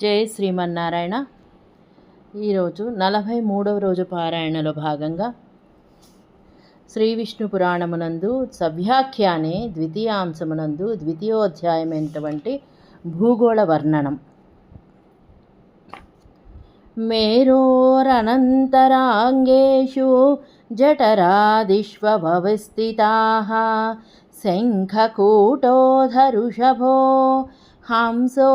జై శ్రీమన్నారాయణ. ఈరోజు 43వ రోజు పారాయణలో భాగంగా శ్రీ విష్ణు పురాణమునందు సవ్యాఖ్యానే ద్వితీయాంశమునందు ద్వితీయోధ్యాయమైనటువంటి భూగోళ వర్ణనం. మేరోరనంతరాంగేషు జఠరాదిష్వభవిస్థితాః శంఖకూటోధరుషభో హంసో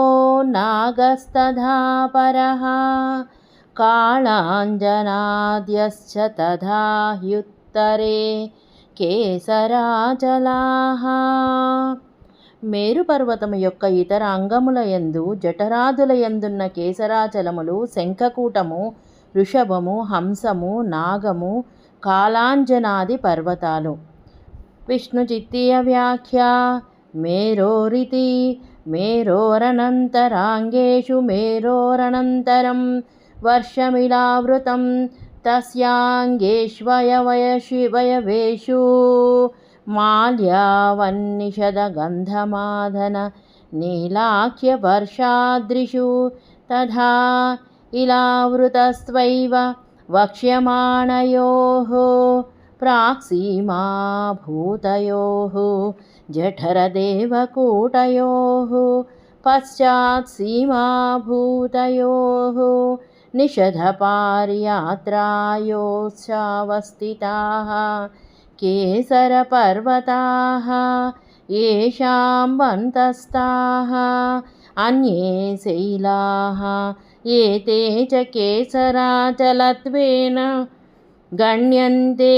నాగస్తథా పరః కాళాంజనాద్యశ్చ తథా హ్యుత్తరే కేసరాచలాః. మేరుపర్వతము యొక్క ఇతర అంగముల యందు జఠరాదుల యందున్న కేసరాచలములు శంఖకూటము, వృషభము, హంసము, నాగము, కాళాంజనాది పర్వతాలు. విష్ణు చిత్తీయ వ్యాఖ్య. మేరోరితి మేరోరనంతరాంగేషు మేరోరనంతరం వర్షమిలావృతం తస్యాంగేష్వయవయశివయవేషు మాల్యావన్నిషదగంధమాదన నీలాఖ్యవర్షాద్రిషు తథా ఇలావృతస్త్వైవ వక్ష్యమాణయోః ప్రాక్సీమాభూతయోః జఠరదేవకూటయోః పశ్చాత్సీమాభూతయోః నిషధపార్యాత్రాయోశ్చావస్థితాః కేసరపర్వతాః येषां वन्तस्ताः अन्ये शैलाः एते च केसराचलत्वेन गण्यन्ते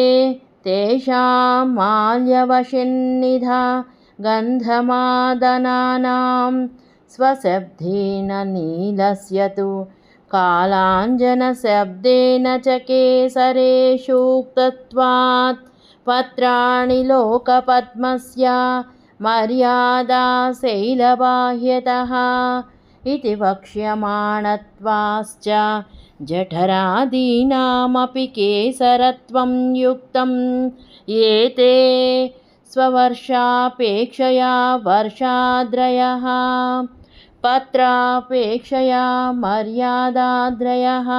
तेषां माल्यवशिन्निधा गन्धमादनानां स्वशब्देन नीलस्य तु कालाञ्जनशब्देन च केसरेषूक्तत्वात् पत्राणि लोकपद्मस्य मर्यादा शैलबाह्यतः इति वक्ष्यमाणत्वाश्च जठरादीनामपि केसरत्वं युक्तं एते स्ववर्षापेक्षया वर्षाद्रयः पत्रापेक्षया मर्यादाद्रयः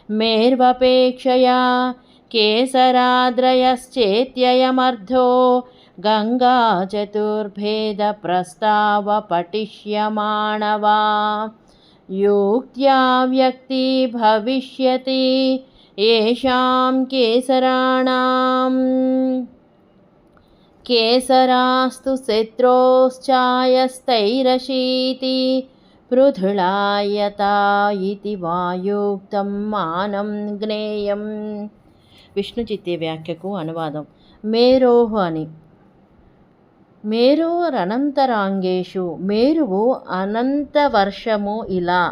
मेर्वपेक्षया केसराद्रयश्चेत्ययमर्थो गङ्गाचतुर्भेदप्रस्तावपठिष्यमाणवा युक्त्या व्यक्ति भविष्यति येषां केसराणां केसरास्तु शत्रोश्चायस्तैरशीति पृथुलायता इति वायुक्तं मानं ज्ञेयं. విష్ణు చిత్తే వ్యాఖ్యకు అనువాదం. మేరోహు అని. మేరోరనంతరాంగేషు మేరువు అనంత వర్షము ఇలా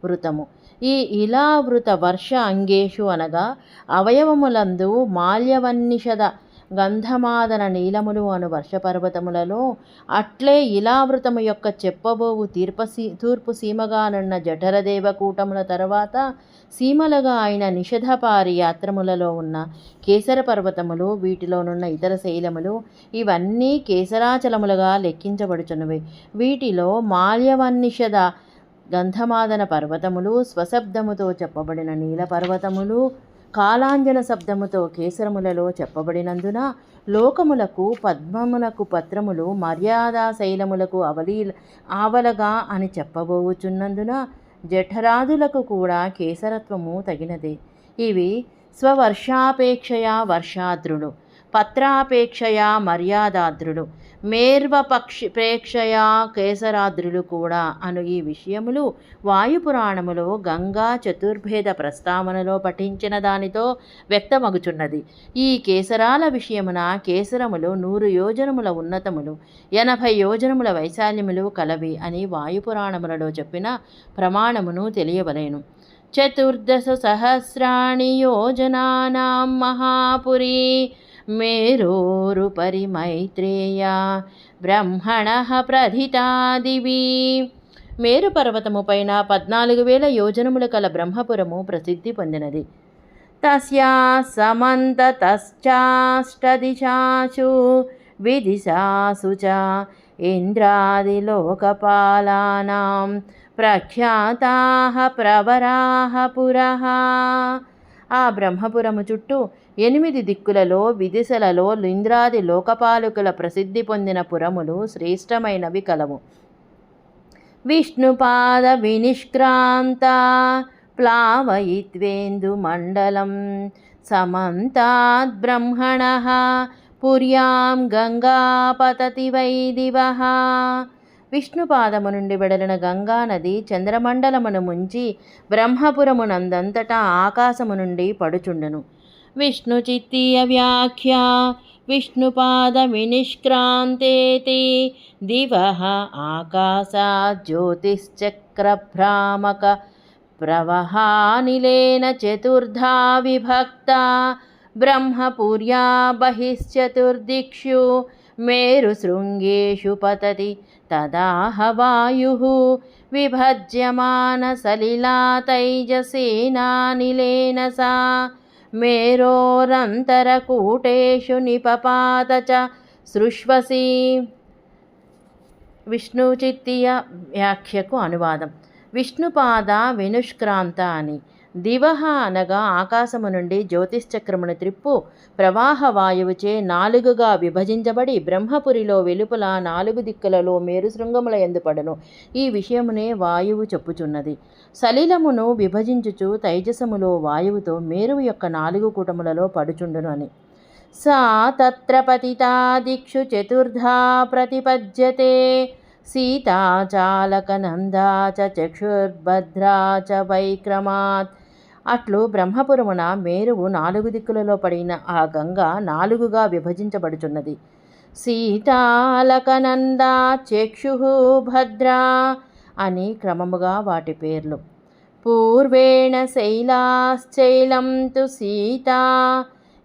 వృతము. ఈ ఇలావృత వర్ష అంగేషు అనగా అవయవములందు మాల్యవన్నిషద గంధమాదన నీలములు అను వర్షపర్వతములలో అట్లే ఇలావృతము యొక్క చెప్పబోవు తూర్పు సీమగానున్న జఠరదేవకూటముల తర్వాత సీమలుగా అయిన నిషధపారి యాత్రములలో ఉన్న కేసర పర్వతములు, వీటిలోనున్న ఇతర శైలములు ఇవన్నీ కేసరాచలములుగా లెక్కించబడుచున్నవి. వీటిలో మాల్యవన్నిషద గంధమాదన పర్వతములు, స్వశబ్దముతో చెప్పబడిన నీల పర్వతములు, కాళాంజన శబ్దముతో కేసరములలో చెప్పబడినందున లోకములకు పద్మమునకు పత్రములు, మర్యాదా శైలములకు ఆవలగా అని చెప్పబోవుచున్నందున జఠరాదులకు కూడా కేసరత్వము తగినదే. ఇవి స్వవర్షాపేక్షయా వర్షాద్రులు, పత్రాపేక్షయా మర్యాదాద్రులు, మేర్వపక్షేక్షయా కేసరాద్రులు కూడా అను ఈ విషయములు వాయుపురాణములో గంగా చతుర్భేద ప్రస్తావనలో పఠించిన దానితో వ్యక్తమగుచున్నది. ఈ కేసరాల విషయమున కేసరములు 100 యోజనముల ఉన్నతములు, 80 యోజనముల వైశాల్యములు కలవి అని వాయుపురాణములలో చెప్పిన ప్రమాణమును తెలియవలేను. 14 సహస్రాణి యోజనానాం మహాపురీ మేరోరుపరి మైత్రేయ బ్రహ్మణః ప్రథితాదివి. మేరు పర్వతము పైన 14,000 యోజనములు కల బ్రహ్మపురము ప్రసిద్ధి పొందినది. తస్యా సమంతతశ్చాష్టదిశాసు విదిశాసు చ ఇంద్రాదిలోకపాలానాం ప్రఖ్యాతాః ప్రవరాః పురః. ఆ బ్రహ్మపురము చుట్టూ 8 దిక్కులలో విదిశలలో ఇంద్రాది లోకపాలకుల ప్రసిద్ధి పొందిన పురములు శ్రేష్టమైనవి కలవు. విష్ణుపాద వినిష్క్రాంత ప్లావయిత్వేందుమండలం సమంతాద్ బ్రహ్మణః పుర్యాం గంగా పతతి వై దివః. విష్ణుపాదము నుండి వెడలిన గంగా నది చంద్రమండలమును ముంచి బ్రహ్మపురమునందంతటా ఆకాశము నుండి పడుచుండును. విష్ణుచిత్తీయ వ్యాఖ్య విష్ణుపాద వినిష్క్రాంతేతి దివః ఆకాశాత్ జ్యోతిశ్చక్రభ్రామక ప్రవహానిలేన చతుర్ధా విభక్త బ్రహ్మపుర్యా బహిశ్చతుర్దిక్షు మేరుశృంగేషు పతతి తదాహ వాయుః విభజ్యమాన సలిలా తైజసేనానిలేన సా మేరోరంతరకూటేషు నిపపాత చ సృష్వసి. విష్ణుచిత్తీయ వ్యాఖ్యకు అనువాదం. విష్ణుపాద వినుష్క్రాంత అని. దివః అనగా ఆకాశము నుండి జ్యోతిశ్చక్రమును త్రిప్పు ప్రవాహ వాయువుచే 4గా విభజించబడి బ్రహ్మపురిలో వెలుపల 4 దిక్కులలో మేరుశృంగముల యందు పడును. ఈ విషయమునే వాయువు చెప్పుచున్నది. సలిలమును విభజించుచు తైజసములో వాయువుతో మేరువు యొక్క 4 కూటములలో పడుచుండును అని. సా తత్ర పతితా దిక్షు చతుర్ధా ప్రతిపద్యతే సీతా చాలకనందా చ చక్షుర్భద్రా చ వైక్రమాత్. అట్లు బ్రహ్మపురమున మేరువు 4 దిక్కులలో పడిన ఆ గంగ 4గా విభజించబడుచున్నది. సీతాలకనందా చక్షుః భద్రా అని క్రమముగా వాటి పేర్లు. పూర్వేణ శైలాశ్చైలం తు సీతా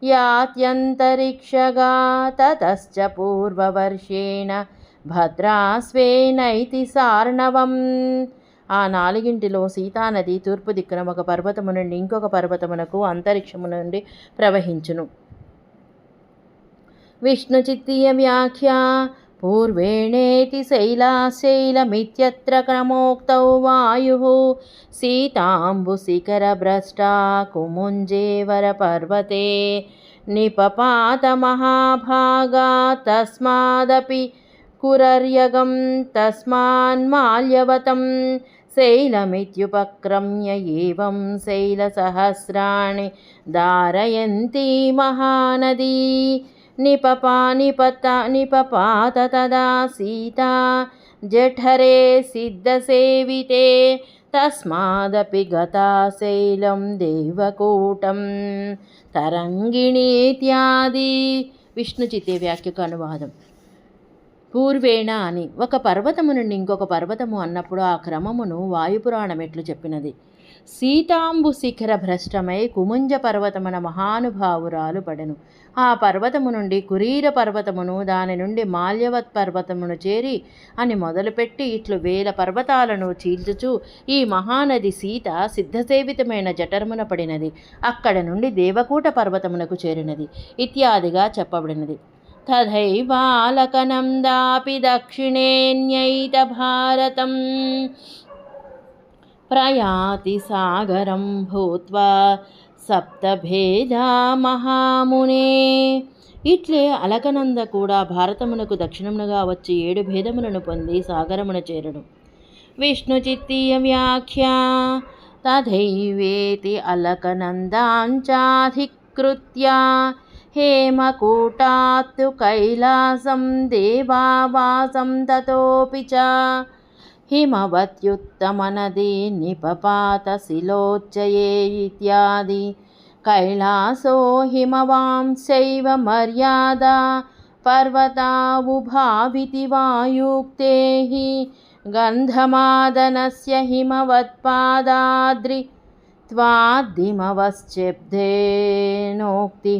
యాత్యంతరిక్షగా తతశ్చ పూర్వవర్షేణ భద్రాస్వేనైతి సార్ణవం. ఆ 4ంటిలో సీతానది తూర్పు దిక్కున ఒక పర్వతము నుండి ఇంకొక పర్వతమునకు అంతరిక్షము నుండి ప్రవహించును. విష్ణుచిత్తీయ వ్యాఖ్య పూర్వేణేతి శైలాశైలమిత్యత్ర క్రమోక్తౌ వాయుః సీతాంబుశిఖరభ్రష్టా కుముంజేవర పర్వతే నిపపాత మహాభాగా తస్మాదపి కురర్యగం తస్మాన్మాల్యవతం శైలమిత్యుపక్రమ్య ఏవం శైలసహస్రాణి ధారయంతి మహానదీ నిపపాత తదా సీతా జఠరే సిద్ధసేవితే తస్మాదపి గతా శైలం దేవకూటం తరంగిణి ఇత్యాది. విష్ణుచిత్తీయ వ్యాఖ్యకు అనువాదం. పూర్వేణ అని ఒక పర్వతము నుండి ఇంకొక పర్వతము అన్నప్పుడు ఆ క్రమమును వాయుపురాణం ఎట్లు చెప్పినది. సీతాంబు శిఖర భ్రష్టమై కుముంజ పర్వతమున మహానుభావురాలు పడెను. ఆ పర్వతము నుండి కురీర పర్వతమును దాని నుండి మాల్యవత్ పర్వతమును చేరి అని మొదలుపెట్టి ఇట్లు 1000 పర్వతాలను చీల్చుచు ఈ మహానది సీత సిద్ధసేవితమైన జఠరమున పడినది. అక్కడ నుండి దేవకూట పర్వతమునకు చేరినది ఇత్యాదిగా చెప్పబడినది. తథైవాలకనందాపి దక్షిణేన్యైత భారతం ప్రయాతి సాగరం భూత్వా సప్తభేదా మహామునే. ఇట్లే అలకనంద కూడా భారతమునకు దక్షిణమునుగా వచ్చి 7 భేదములను పొంది సాగరమున చేరును. విష్ణుచిత్తీయ వ్యాఖ్య తథైవేతి అలకనందాంచాధికృత్య హేమకూటాత్తు కైలాసం దేవావాసం తతోపి చ హిమవత్యుత్తమనది నిపపాత శిలోచ్చయే ఇత్యాది. కైలాసో హిమవాంశైవ మర్యాదా పర్వతావుభావితి వాయుక్తే గంధమాదనస్య హిమవత్పాదాద్రి త్వాద్దిమవశ్చబ్దేనోక్తి.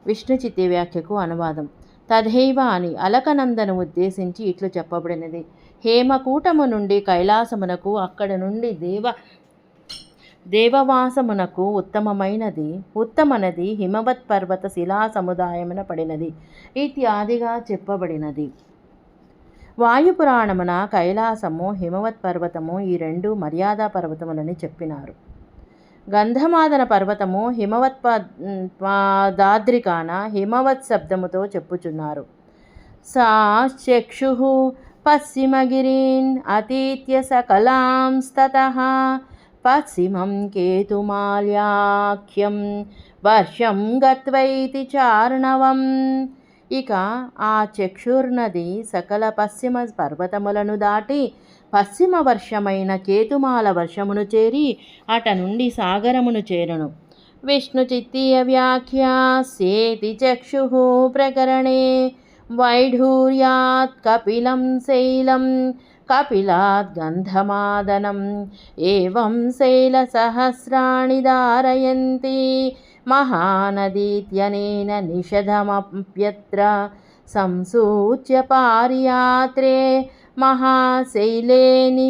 విష్ణుచిత్తీయ వ్యాఖ్యకు అనువాదం. తథైవ అని అలకనందను ఉద్దేశించి ఇట్లు చెప్పబడినది. హేమకూటము నుండి కైలాసమునకు అక్కడ నుండి దేవవాసమునకు ఉత్తమనది హిమవత్ పర్వత శిలా సముదాయమున పడినది ఇత్యాదిగా చెప్పబడినది. వాయుపురాణమున కైలాసము, హిమవత్ పర్వతము ఈ రెండు మర్యాదా పర్వతములని చెప్పినారు. గంధమాదన పర్వతము హిమవత్పాదాద్రికాన హిమవత్ శబ్దముతో చెప్పుచున్నారు. సా చక్షు పశ్చిమగిరీన్ అతీత్య సకలాంస్తతః పశ్చిమం కేతుమాల్యాఖ్యం వర్షం గత్వైతి చార్ణవం. ఇక ఆ చక్షుర్నది సకల పశ్చిమ పర్వతములను దాటి పశ్చిమ వర్షమైన కేతుమాల వర్షమును చేరి అట నుండి సాగరమును చేరును. విష్ణు చిత్తీయ వ్యాఖ్యా సేతి చక్షు ప్రకరణే వైఢూర్యాత్ కపిలం శైలం కపిలాత్ గంధమాదనం ఏవం శైల సహస్రాణి ధారయంతి మహానదీత్యనేన నిషధమప్యత్ర సంసూచ్య పారియాత్రే మహాశైలేని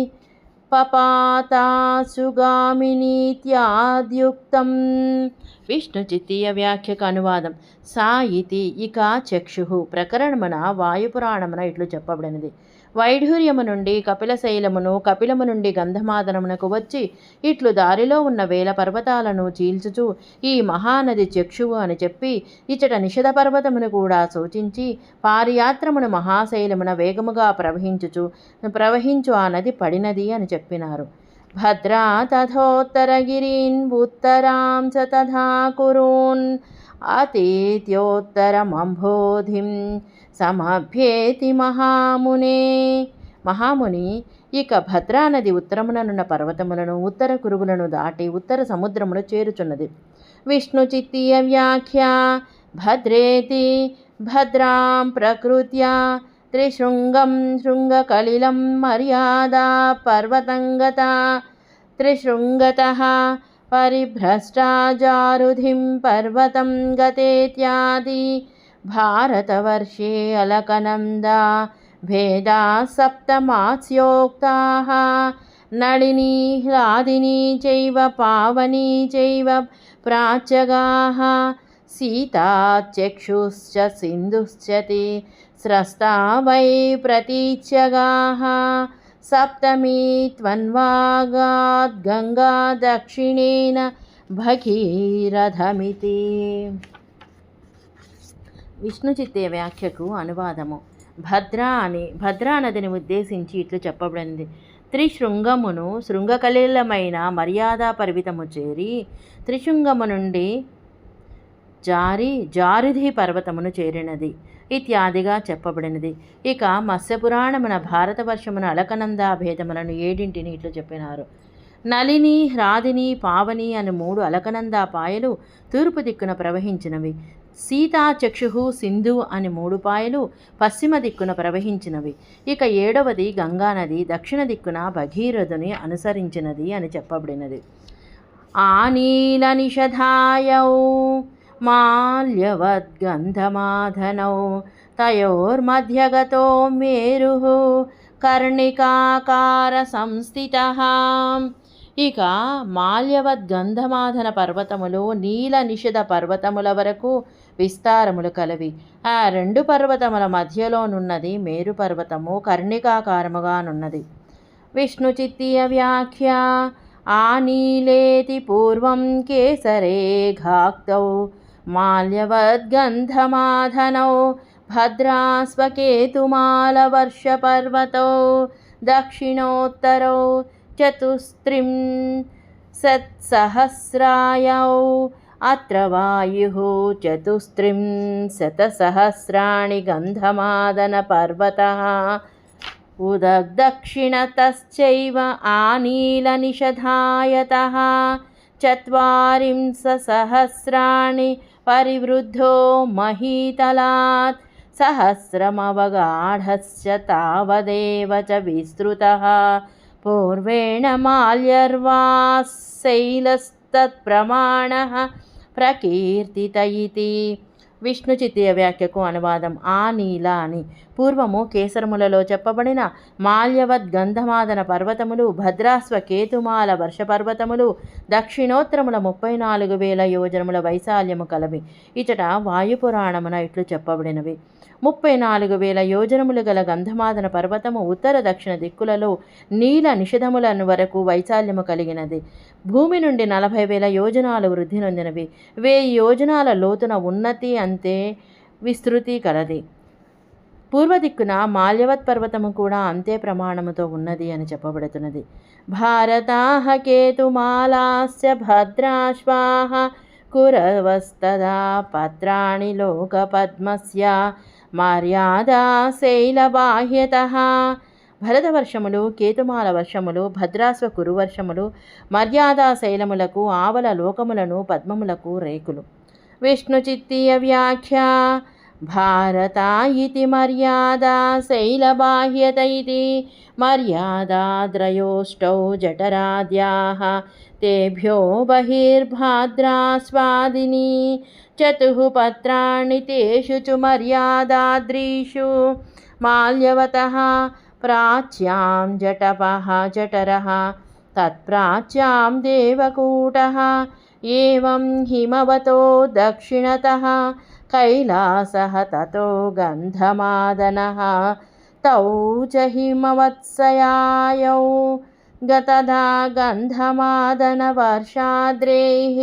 పపాతాసుగామినీత్యాద్యుక్తం. విష్ణు చిత్తీయ వ్యాఖ్యకు అనువాదం. సా ఇతి ఇక చక్షు ప్రకరణమున వాయుపురాణమున ఇట్లు చెప్పబడినది. వైఢూర్యము నుండి కపిలశైలమును, కపిలము నుండి గంధమాదనమునకు వచ్చి ఇట్లు దారిలో ఉన్న వేల పర్వతాలను చీల్చుచు ఈ మహానది చక్షువు అని చెప్పి ఇచ్చట నిషధ పర్వతమును కూడా సూచించి పారియాత్రమును మహాశైలమున వేగముగా ప్రవహించు ఆ నది పడినది అని చెప్పినారు. భద్రా తథోత్తరగిరీన్ ఉత్తరాం చ తథా కురూన్ అతీత్యోత్తరమంబోధిం సమభ్యేతి మహాముని. ఇక భద్రానది ఉత్తరముననున్న పర్వతములను, ఉత్తర కురువులను దాటి ఉత్తర సముద్రమును చేరుచున్నది. విష్ణు చిత్తీయ వ్యాఖ్యా భద్రేతి భద్రాం ప్రకృత్యా త్రిశృంగం శృంగకలిలం మర్యాదా పర్వతంగత త్రిశృంగతః పరిభ్రష్టాజారుధిం పర్వతం గతేత్యాది భారతవర్షే అలకనందా భేదా సప్తమాస్యోక్తాః నళినీ హ్లాదినీ చైవ పావనీ చైవ ప్రాచ్యగాః సీతా చక్షుశ్చ సింధుశ్చతి స్రస్తా వై ప్రతీచ్యగాః సప్తమీ త్వన్వాగాద్ గంగా దక్షిణేన భగీరథమితి. విష్ణు చిత్తీయ వ్యాఖ్యకు అనువాదము. భద్రా నదిని ఉద్దేశించి ఇట్లు చెప్పబడింది. త్రిశృంగమును శృంగకలిలమైన మర్యాదా పర్వతము చేరి త్రిశృంగము నుండి జారుధి పర్వతమును చేరినది ఇత్యాదిగా చెప్పబడినది. ఇక మత్స్యపురాణమున భారతవర్షమున అలకనందా భేదములను ఏడింటిని ఇట్లు చెప్పినారు. నళిని, హ్రాదిని, పావని అని 3 అలకనందా పాయలు తూర్పు దిక్కున ప్రవహించినవి. సీతా చక్షు సింధు అని 3 పాయలు పశ్చిమ దిక్కున ప్రవహించినవి. ఇక 7వది గంగానది దక్షిణ దిక్కున భగీరథుని అనుసరించినది అని చెప్పబడినది. ఆనీల నిషధాయౌ మాల్యవద్గంధమాధనౌ తయోర్మధ్యగతో మేరుః కర్ణికాకార సంస్థితః. ఇక మాల్యవద్గంధమాధన పర్వతములు నీల నిషధ పర్వతముల వరకు విస్తారములు కలవి. ఆ 2 పర్వతముల మధ్యలోనున్నది మేరు పర్వతము కర్ణికాకారముగానున్నది. విష్ణు చిత్తీయ వ్యాఖ్య ఆనీలేతి పూర్వం కేసరేఘాక్తౌ మాల్యవద్గంధమాధనౌ భద్రాస్వకేతుమాలవర్షపర్వతౌ దక్షిణోత్తరౌ చతుస్త్రింశత్సహస్రాయౌ అత్ర వాయుః చతుస్త్రింశతసహస్రాణి గంధమాదన పర్వతః ఉదదక్షిణతశ్చైవ ఆనీల నిషధాయతః చత్వారింశసహస్రాణి పరివృద్ధో మహీతలాత్ సహస్రమవగాఢశ్చ తావదేవ చ విస్తృతః పూర్వేణ మాల్యర్వాశైలస్తత్ప్రమాణః ప్రకీర్తిత ఇతి. విష్ణు చిత్తీయ వ్యాఖ్యకు అనువాదం. ఆ నీల అని పూర్వము కేసరములలో చెప్పబడిన మాల్యవద్ గంధమాదన పర్వతములు భద్రాస్వ కేతుమాల వర్షపర్వతములు దక్షిణోత్తరముల 34,000 యోజనముల వైశాల్యము కలవి. ఇచట వాయుపురాణమున ఇట్లు చెప్పబడినవి. 34,000 యోజనములు గల గంధమాదన పర్వతము ఉత్తర దక్షిణ దిక్కులలో నీల నిషధముల వరకు వైశాల్యము కలిగినది. భూమి నుండి 40,000 యోజనాలు వృద్ధి నొందినవి. 1000 యోజనాల లోతున ఉన్నతి అంతే విస్తృతి కలది. పూర్వదిక్కున మాల్యవత్ పర్వతము కూడా అంతే ప్రమాణముతో ఉన్నది అని చెప్పబడుతున్నది. భారతాహ కేతుమాలాస్య భద్రాశ్వాహ కురవస్తదా పత్రాణి లోకపద్మస్య మర్యాదా శైలబాహ్యతః. భరతవర్షములు, కేతుమాల వర్షములు, భద్రాశ్వ కురువర్షములు, మర్యాదా శైలములకు, ఆవల లోకములను, పద్మములకు రేకులు. విష్ణుచిత్తీయ వ్యాఖ్య. భారతా ఇతి మర్యాదా శైలబాహ్యత ఇతి మర్యాదాద్రయోష్టౌ జఠరాద్యాః తేభ్యో బహిర్భాద్రాస్వాదిని చతుః పత్రాణి తేషు చ మర్యాదాద్రీషు మాల్యవతః ప్రాచ్యాం జటపః జఠరः తత్ప్రాచ్యాం దేవకూటः ఏవం హిమవతో దక్షిణతః కైలాసః తతో గంధమాదనః తౌ చ హిమవత్సయాయౌ గతదా గంధమాదన వర్షాద్రేః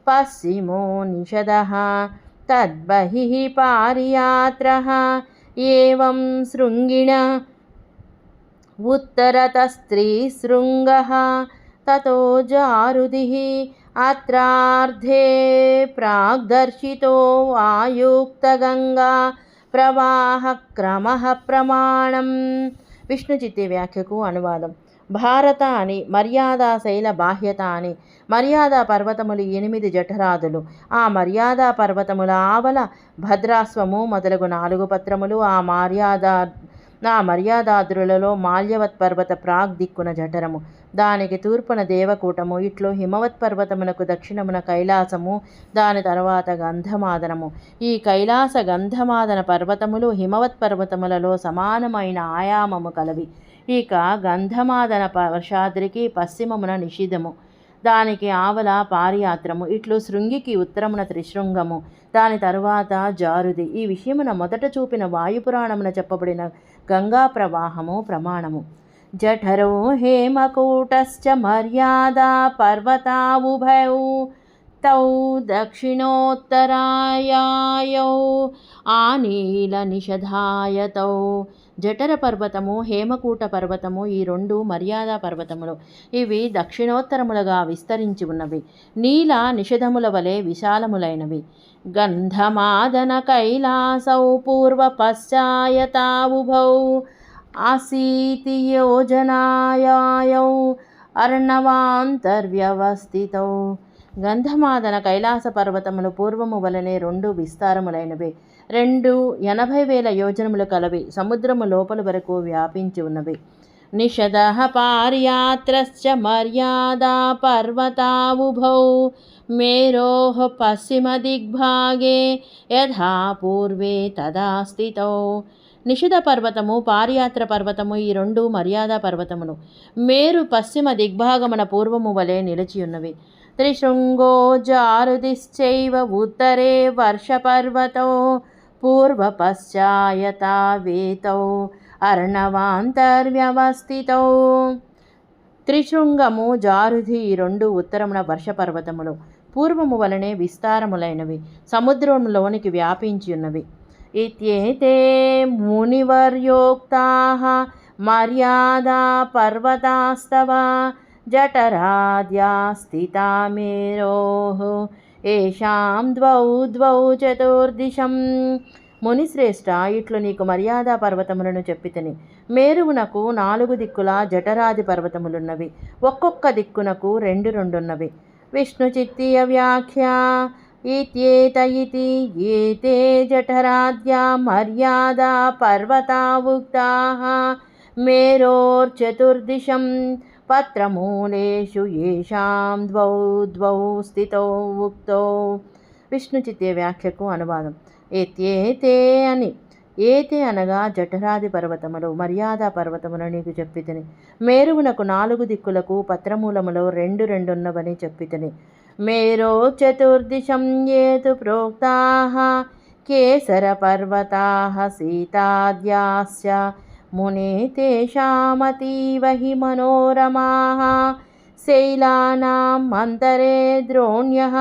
పశ్చిమో నిషదః తద్బహిః పారియాత్రః ఏవం శృంగిణ ఉత్తరతస్త్రీశృంగః తతో జారుదిః అత్రార్ధే ప్రాగ్దర్శితో ఆయుక్తగంగా ప్రవాహ క్రమః ప్రమాణం. విష్ణుచిత్తి వ్యాఖ్యకు అనువాదం. భారత అని, మర్యాదా శైల బాహ్యత అని. మర్యాదా పర్వతములు 8 జఠరాదులు. ఆ మర్యాదా పర్వతముల ఆవల భద్రాశ్వము మొదలగు 4 పత్రములు. ఆ మర్యాదాద్రులలో మాల్యవత్ పర్వత ప్రాగ్ దిక్కున జఠరము, దానికి తూర్పున దేవకూటము, ఇట్లు హిమవత్ పర్వతమునకు దక్షిణమున కైలాసము, దాని తర్వాత గంధమాదనము. ఈ కైలాస గంధమాదన పర్వతములు హిమవత్ పర్వతములలో సమానమైన ఆయామము కలవి. ఇక గంధమాదన వర్షాద్రికి పశ్చిమమున నిషిధము, దానికి ఆవల పారియాత్రము, ఇట్లు శృంగికి ఉత్తరమున త్రిశృంగము, దాని తరువాత జారుది. ఈ విషయమున మొదట చూపిన వాయుపురాణమున చెప్పబడిన గంగా ప్రవాహము ప్రమాణము. జఠరో హేమకూటశ్చ మర్యాదా పర్వతావుభయౌ తౌ దక్షిణోత్తరాయాయౌ ఆనీల నిషధాయతౌ. జఠర పర్వతము, హేమకూట పర్వతము ఈ 2 మర్యాదా పర్వతములు. ఇవి దక్షిణోత్తరములుగా విస్తరించి ఉన్నవి, నీల నిషధముల వలె విశాలములైనవి. గంధమాదన కైలాసౌ పూర్వ పశ్చాయతావుభౌ ఆసీతి యోజనాయాయౌ అర్ణవాంతర్వ్యవస్థితౌ. గంధమాదన కైలాస పర్వతములు పూర్వము వలనే 2 విస్తారములైనవి. 80,000 యోజనములు కలవి, సముద్రము లోపల వరకు వ్యాపించి ఉన్నవి. నిషదః పారియాత్రశ్చ మర్యాదా పర్వతావుభౌ మేరోః పశ్చిమ దిగ్భాగే యథా పూర్వే తదా స్థితౌ. నిషిధ పర్వతము, పారియాత్ర పర్వతము ఈ 2 మర్యాదా పర్వతములు. మేరు పశ్చిమ దిగ్భాగమున పూర్వము వలె నిలిచియున్నవి. త్రిశృంగో జారుదిశ్చైవ ఉత్తరే వర్షపర్వతో పూర్వ పశ్చాయతా వేతౌ అర్ణవాంతర్వ్యవస్థితౌ. త్రిశృంగము, జారుధి ఈ 2 ఉత్తరమున వర్షపర్వతములు, పూర్వము వలనే విస్తారములైనవి, సముద్రములోనికి వ్యాపించి ఉన్నవి. ఇత్యేతే మునివర్యోక్తాః మర్యాదా పర్వతాస్తవ జఠరాద్యా స్థితా మేరోః ఏషాం ద్వౌ చతుర్దిశం. మునిశ్రేష్ఠ, ఇట్లు నీకు మర్యాదా పర్వతములను చెప్పితిని. మేరువునకు 4 దిక్కుల జఠరాది పర్వతములున్నవి, ఒక్కొక్క దిక్కునకు 2 ఉన్నవి. విష్ణుచిత్తీయ వ్యాఖ్య. ఇత్యేత ఇతి ఏతే జఠరాద్యా మర్యాదా పర్వతావుక్తాః మేరోర్చతుర్దిశం పత్రమూలేషు ఏషాం ద్వౌ స్థితౌ ఉక్తౌ. విష్ణుచిత్తీయ వ్యాఖ్యకు అనువాదం. ఏతే అని. ఏతే అనగా జఠరాది పర్వతములు, మర్యాదా పర్వతములు నీకు చెప్పితిని. మేరువునకు 4 దిక్కులకు పత్రమూలములో 2 ఉన్నవని చెప్పితిని. మేరో చతుర్దిశం ఏతు ప్రోక్తాః केसरपर्वताः सीताद्याश्च मुने तेषामतीव हि मनोरमाः शैलानाम् अन्तरे द्रोण्यः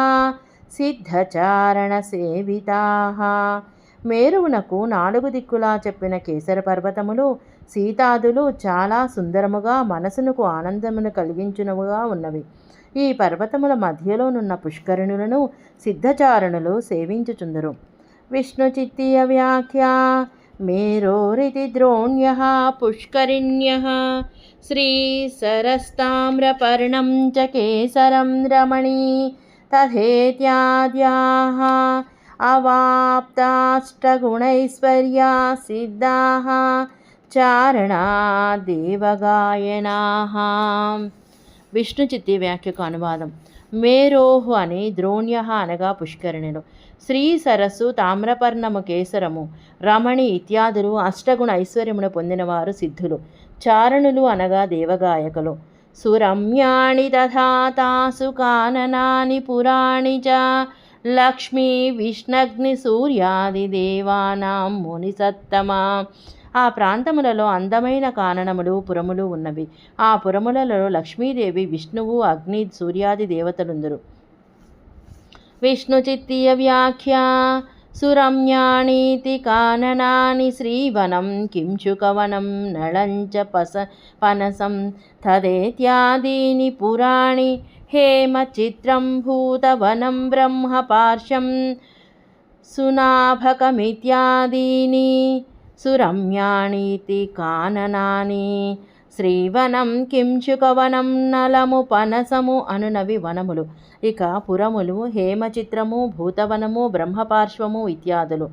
సిద్ధచారణసేవితాః. మేరువునకు 4 దిక్కులా చెప్పిన కేసర పర్వతములు సీతాదులు చాలా సుందరముగా మనసునకు ఆనందమును కలిగించునవుగా ఉన్నవి. ఈ పర్వతముల మధ్యలోనున్న పుష్కరిణులను సిద్ధచారణులు సేవించుచుందరు. విష్ణుచిత్తీయ వ్యాఖ్య మేరోరితి ద్రోణ్యః పుష్కరిణ్యః శ్రీసరస్తామ్రపర్ణం చ కేసరం రమణీ తథేత్యాద్యాః అవాప్తాష్టగుణైశ్వర్యా సిద్ధాః చారణా దేవగాయనాః. విష్ణు చిత్తి వ్యాఖ్యకు అనువాదం. మేరోహు అని ద్రోణ్య అనగా పుష్కరిణులు, శ్రీ సరస్సు తామ్రపర్ణము కేసరము రమణి ఇత్యాదులు అష్టగుణ ఐశ్వర్యమును పొందినవారు సిద్ధులు. చారణులు అనగా దేవగాయకులు. సురమ్యాణి తథా తాసు కాననాని పురాణి చ లక్ష్మీ విష్ణగ్ని సూర్యాది దేవానాం మునిసత్తమా. ఆ ప్రాంతములలో అందమైన కాననములు పురములు ఉన్నవి. ఆ పురములలో లక్ష్మీదేవి, విష్ణువు, అగ్ని, సూర్యాది దేవతలుందరు. విష్ణుచిత్తీయ వ్యాఖ్య సురమ్యాణీతి కాననాని శ్రీవనం కింశుకవనం నళంచ పనసం తదేత్యాదీని పురాణి హేమచిత్రం భూతవనం బ్రహ్మపార్శ్వం సునాభకమిత్యాదీని సురమ్యాణీతి కాననాని. శ్రీవనం కింశుకవనం నలము పనసము అనునవి వనములు. ఇక పురములు హేమచిత్రము, భూతవనము, బ్రహ్మపార్శ్వము ఇత్యాదులు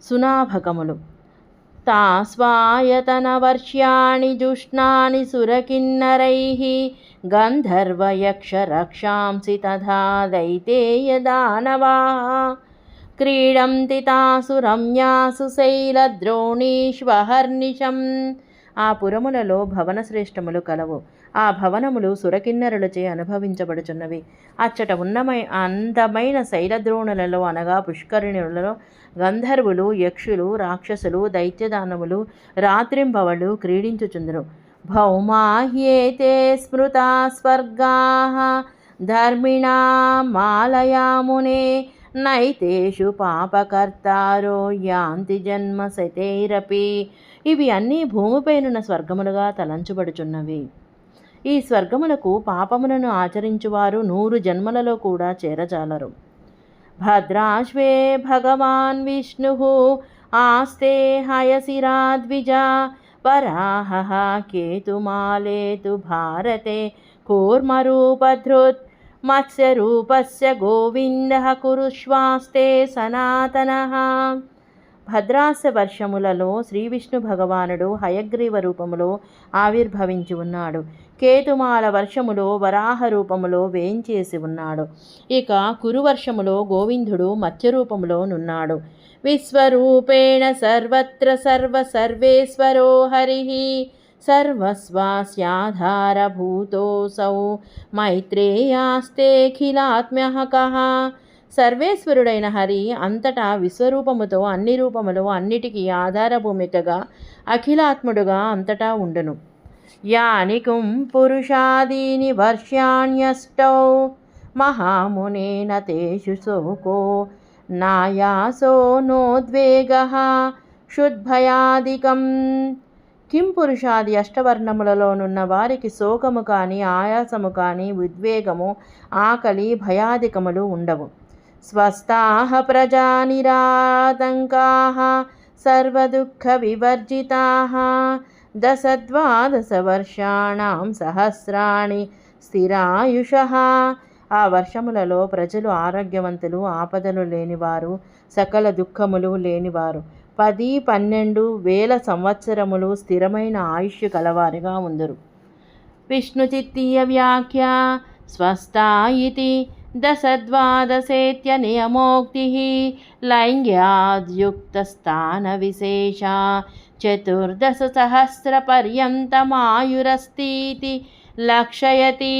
సునాభకములు. తాస్వాయతనవర్ష్యాణి జుష్ణాని సురకిన్నరైః గంధర్వయక్ష రక్షాంసి తథా దైతేయ దానవాః క్రీడంతి తాసు రమ్యాసు శైలద్రోణీష్వహర్నిశం. ఆ పురములలో భవన శ్రేష్టములు కలవు. ఆ భవనములు సురకిన్నరులచే అనుభవించబడుచున్నవి. అచ్చట అందమైన శైలద్రోణులలో అనగా పుష్కరిణులలో గంధర్వులు, యక్షులు, రాక్షసులు, దైత్యదానవులు రాత్రింబవళ్ళు క్రీడించుచుందురు. భౌమాహ్యేతే స్మృతా స్వర్గాః ధర్మిణా మాలయామునే నైతేషు పాపకర్తారో యాంతి జన్మ శతైరపి. ఇవి అన్నీ భూమిపైనున్న స్వర్గములుగా తలంచుబడుచున్నవి. ఈ స్వర్గములకు పాపములను ఆచరించువారు 100 జన్మలలో కూడా చేరజాలరు. భద్రాశ్వే భగవాన్ విష్ణుః ఆస్తే హయసిరా ద్విజా వరాహః కేతుమాలేతు భారతే కూర్మరూపధృత్ మత్స్యరూపస్య గోవిందః కురుష్వాస్తే సనాతనః. భద్రాస్య వర్షములలో శ్రీ విష్ణు భగవానుడు హయగ్రీవ రూపములో ఆవిర్భవించి ఉన్నాడు. కేతుమాల వర్షములో వరాహ రూపములో వేంచేసి ఉన్నాడు. ఇక కురువర్షములో గోవిందుడు మత్స్యరూపములో నున్నాడు. విశ్వరూపేణ సర్వత్ర సర్వేశ్వరో హరిః సర్వస్వాస్యాధారభూతోऽసౌ మైత్రేయాస్తేఖిలాత్మ్యః. సర్వేశ్వరుడైన హరి అంతటా విశ్వరూపముతో అన్ని రూపములు అన్నిటికీ ఆధారభూమికగా అఖిలాత్ముడుగా అంతటా ఉండును. యానికుం పురుషాదీని వర్ష్యాణ్యష్టౌ మహామునేన తేషు శోకో నాయాసో నోద్వేగః క్షుద్భయాదికం. కిం పురుషాది అష్టవర్ణములలోనున్న వారికి శోకము కానీ, ఆయాసము కానీ, ఉద్వేగము, ఆకలి, భయాదికములు ఉండవు. స్వస్థాః ప్రజా నిరాతంకాః సర్వదుఃఖ వివర్జితాః 10-12 వర్షాణం సహస్రాణి స్థిరాయుషః. ఆ వర్షములలో ప్రజలు ఆరోగ్యవంతులు, ఆపదలు లేనివారు, సకల దుఃఖములు లేనివారు, 10-12 వేల సంవత్సరములు స్థిరమైన ఆయుష్ కలవారిగా ఉందరు. విష్ణుచిత్తీయ వ్యాఖ్య స్వస్థా ఇతి 10-12 నియమోక్తిః లైంగ్యాద్యుక్తస్థాన విశేష 14 సహస్రపర్యంతమాయురస్తితి లక్షయతి.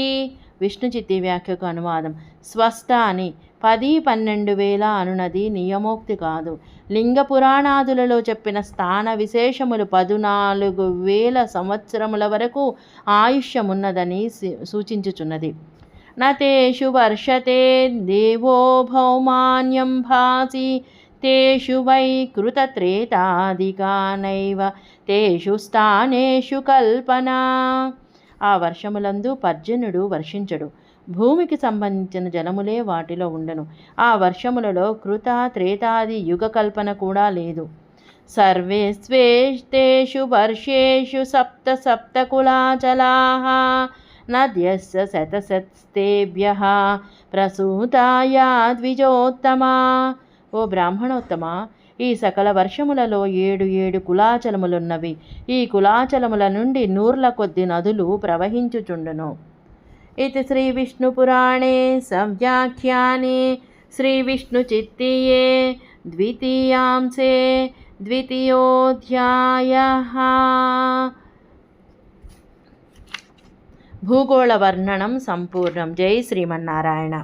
విష్ణుచిత్తి వ్యాఖ్యకు అనువాదం. స్వస్థ అని 10-12 వేల అనునది నియమోక్తి కాదు. లింగ పురాణాదులలో చెప్పిన స్థాన విశేషములు 14,000 సంవత్సరముల వరకు ఆయుష్యమున్నదని సూచించుచున్నది. నతేషు వర్షతే దేవో భౌమాన్యం భాసి తేషు వై కృతత్రేతాదికానైవ తేషు స్థానేషు కల్పనా. ఆ వర్షములందు పర్జన్యుడు వర్షించడు. భూమికి సంబంధించిన జలములే వాటిలో ఉండను. ఆ వర్షములలో కృత త్రేతాది యుగ కల్పన కూడా లేదు. సర్వేష్వేషు వర్షేషు సప్త సప్త కులాచలాః నద్యస్య శతశతస్తేభ్యః ప్రసూతాయా ద్విజోత్తమా. ఓ బ్రాహ్మణోత్తమా, ఈ సకల వర్షములలో 7 కులాచలములున్నవి. ఈ కులాచలముల నుండి 100ల కొద్ది నదులు ప్రవహించుచుండును. ఇది శ్రీ విష్ణుపురాణే సంవ్యాఖ్యానే శ్రీవిష్ణుచిత్తీయే ద్వితీయాంశే ద్వితీయోధ్యాయః. భూగోళ వర్ణనం సంపూర్ణం. జై శ్రీమన్నారాయణ.